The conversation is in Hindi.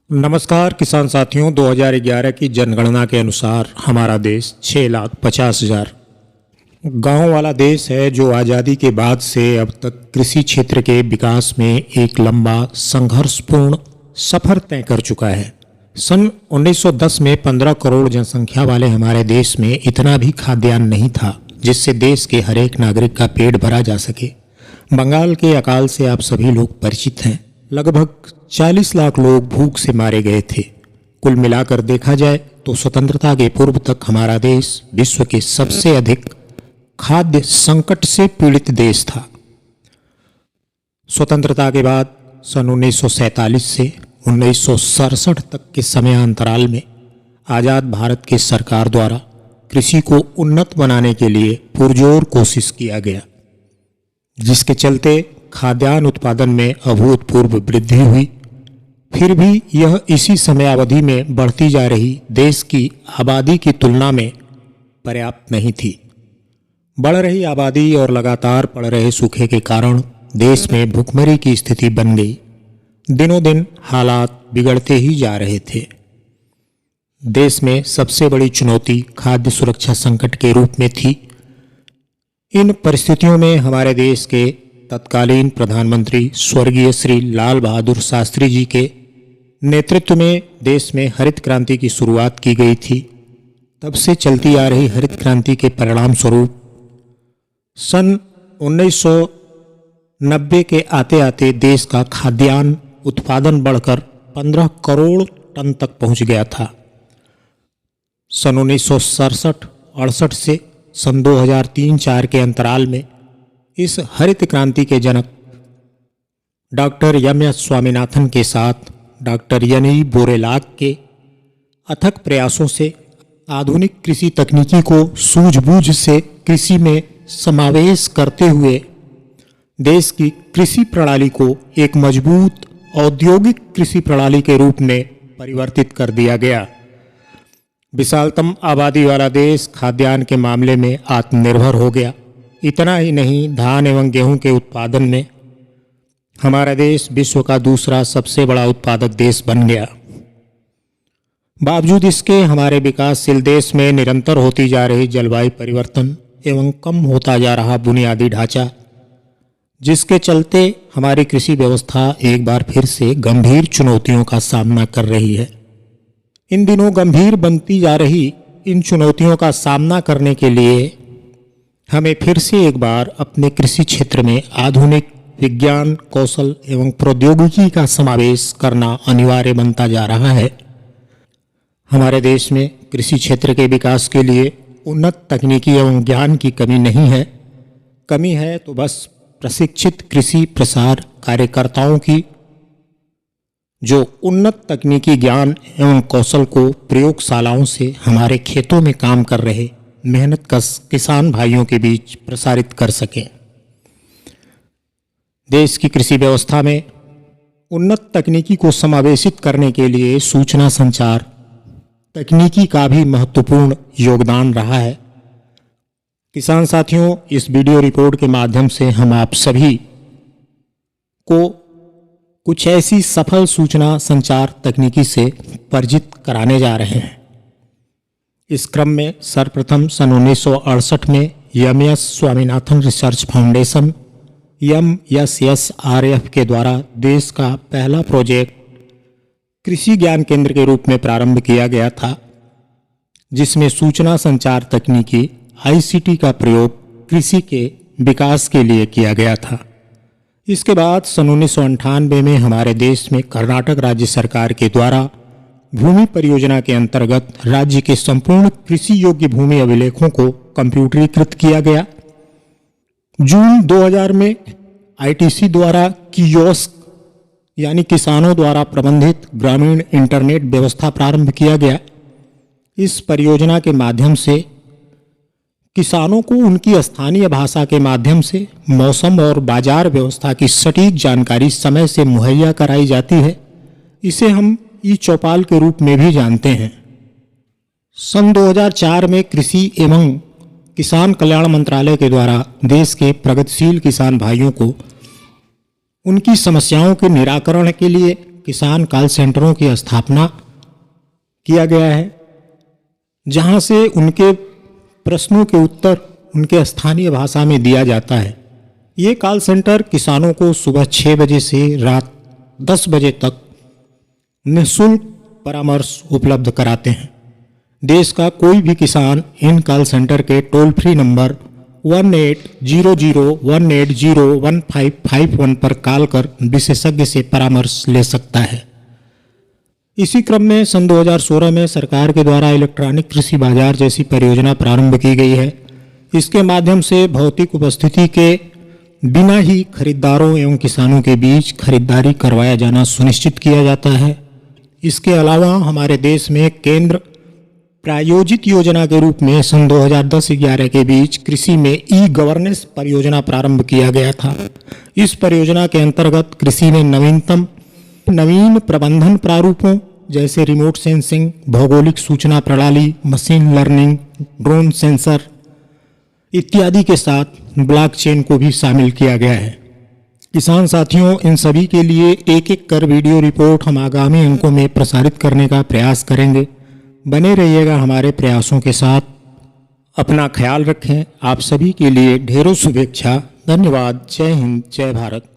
नमस्कार किसान साथियों। 2011 की जनगणना के अनुसार हमारा देश 6,50,000 गांव वाला देश है, जो आज़ादी के बाद से अब तक कृषि क्षेत्र के विकास में एक लंबा संघर्षपूर्ण सफर तय कर चुका है। सन 1910 में 15 करोड़ जनसंख्या वाले हमारे देश में इतना भी खाद्यान्न नहीं था जिससे देश के हर एक नागरिक का पेट भरा जा सके। बंगाल के अकाल से आप सभी लोग परिचित हैं। लगभग 40 लाख लोग भूख से मारे गए थे। कुल मिलाकर देखा जाए तो स्वतंत्रता के पूर्व तक हमारा देश विश्व के सबसे अधिक खाद्य संकट से पीड़ित देश था। स्वतंत्रता के बाद सन 1947 से 1967 तक के समयांतराल में आज़ाद भारत की सरकार द्वारा कृषि को उन्नत बनाने के लिए पुरजोर कोशिश किया गया, जिसके चलते खाद्यान्न उत्पादन में अभूतपूर्व वृद्धि हुई। फिर भी यह इसी समयावधि में बढ़ती जा रही देश की आबादी की तुलना में पर्याप्त नहीं थी। बढ़ रही आबादी और लगातार पड़ रहे सूखे के कारण देश में भुखमरी की स्थिति बन गई। दिनों दिन हालात बिगड़ते ही जा रहे थे। देश में सबसे बड़ी चुनौती खाद्य सुरक्षा संकट के रूप में थी। इन परिस्थितियों में हमारे देश के तत्कालीन प्रधानमंत्री स्वर्गीय श्री लाल बहादुर शास्त्री जी के नेतृत्व में देश में हरित क्रांति की शुरुआत की गई थी। तब से चलती आ रही हरित क्रांति के परिणाम स्वरूप सन 1990 के आते आते देश का खाद्यान्न उत्पादन बढ़कर 15 करोड़ टन तक पहुंच गया था। सन 1967-68 से सन 2003-04 के अंतराल में इस हरित क्रांति के जनक डॉक्टर एम.एस. स्वामीनाथन के साथ डॉक्टर यनी बोरेलाग के अथक प्रयासों से आधुनिक कृषि तकनीकी को सूझबूझ से कृषि में समावेश करते हुए देश की कृषि प्रणाली को एक मजबूत औद्योगिक कृषि प्रणाली के रूप में परिवर्तित कर दिया गया। विशालतम आबादी वाला देश खाद्यान्न के मामले में आत्मनिर्भर हो गया। इतना ही नहीं, धान एवं गेहूं के उत्पादन में हमारा देश विश्व का दूसरा सबसे बड़ा उत्पादक देश बन गया। बावजूद इसके हमारे विकासशील देश में निरंतर होती जा रही जलवायु परिवर्तन एवं कम होता जा रहा बुनियादी ढांचा, जिसके चलते हमारी कृषि व्यवस्था एक बार फिर से गंभीर चुनौतियों का सामना कर रही है। इन दिनों गंभीर बनती जा रही इन चुनौतियों का सामना करने के लिए हमें फिर से एक बार अपने कृषि क्षेत्र में आधुनिक विज्ञान, कौशल एवं प्रौद्योगिकी का समावेश करना अनिवार्य बनता जा रहा है। हमारे देश में कृषि क्षेत्र के विकास के लिए उन्नत तकनीकी एवं ज्ञान की कमी नहीं है। कमी है तो बस प्रशिक्षित कृषि प्रसार कार्यकर्ताओं की, जो उन्नत तकनीकी ज्ञान एवं कौशल को प्रयोगशालाओं से हमारे खेतों में काम कर रहे मेहनतकश किसान भाइयों के बीच प्रसारित कर सकें। देश की कृषि व्यवस्था में उन्नत तकनीकी को समावेशित करने के लिए सूचना संचार तकनीकी का भी महत्वपूर्ण योगदान रहा है। किसान साथियों, इस वीडियो रिपोर्ट के माध्यम से हम आप सभी को कुछ ऐसी सफल सूचना संचार तकनीकी से परिचित कराने जा रहे हैं। इस क्रम में सर्वप्रथम सन 1968 में MS. Swaminathan research foundation MSSRF के द्वारा देश का पहला प्रोजेक्ट कृषि ज्ञान केंद्र के रूप में प्रारंभ किया गया था, जिसमें सूचना संचार तकनीकी ICT का प्रयोग कृषि के विकास के लिए किया गया था। इसके बाद सन 1998 में हमारे देश में कर्नाटक राज्य सरकार के द्वारा भूमि परियोजना के अंतर्गत राज्य के संपूर्ण कृषि योग्य भूमि अभिलेखों को कंप्यूटरीकृत किया गया। जून 2000 में ITC द्वारा कियोस्क यानी किसानों द्वारा प्रबंधित ग्रामीण इंटरनेट व्यवस्था प्रारंभ किया गया। इस परियोजना के माध्यम से किसानों को उनकी स्थानीय भाषा के माध्यम से मौसम और बाजार व्यवस्था की सटीक जानकारी समय से मुहैया कराई जाती है। इसे हम ई-चौपाल के रूप में भी जानते हैं। सन 2004 में कृषि एवं किसान कल्याण मंत्रालय के द्वारा देश के प्रगतिशील किसान भाइयों को उनकी समस्याओं के निराकरण के लिए किसान कॉल सेंटरों की स्थापना किया गया है, जहां से उनके प्रश्नों के उत्तर उनके स्थानीय भाषा में दिया जाता है। ये कॉल सेंटर किसानों को सुबह 6 बजे से रात 10 बजे तक निःशुल्क परामर्श उपलब्ध कराते हैं। देश का कोई भी किसान इन कॉल सेंटर के टोल फ्री नंबर 1800180151 पर कॉल कर विशेषज्ञ से परामर्श ले सकता है। इसी क्रम में सन 2016 में सरकार के द्वारा इलेक्ट्रॉनिक कृषि बाजार जैसी परियोजना प्रारंभ की गई है। इसके माध्यम से भौतिक उपस्थिति के बिना ही खरीदारों एवं किसानों के बीच खरीदारी करवाया जाना सुनिश्चित किया जाता है। इसके अलावा हमारे देश में केंद्र प्रायोजित योजना के रूप में सन 2010-11 के बीच कृषि में ई गवर्नेंस परियोजना प्रारंभ किया गया था। इस परियोजना के अंतर्गत कृषि में नवीन प्रबंधन प्रारूपों जैसे रिमोट सेंसिंग, भौगोलिक सूचना प्रणाली, मशीन लर्निंग, ड्रोन सेंसर इत्यादि के साथ ब्लॉकचेन को भी शामिल किया गया है। किसान साथियों, इन सभी के लिए एक एक कर वीडियो रिपोर्ट हम आगामी अंकों में प्रसारित करने का प्रयास करेंगे। बने रहिएगा हमारे प्रयासों के साथ। अपना ख्याल रखें। आप सभी के लिए ढेरों शुभेच्छा। धन्यवाद। जय हिंद, जय भारत।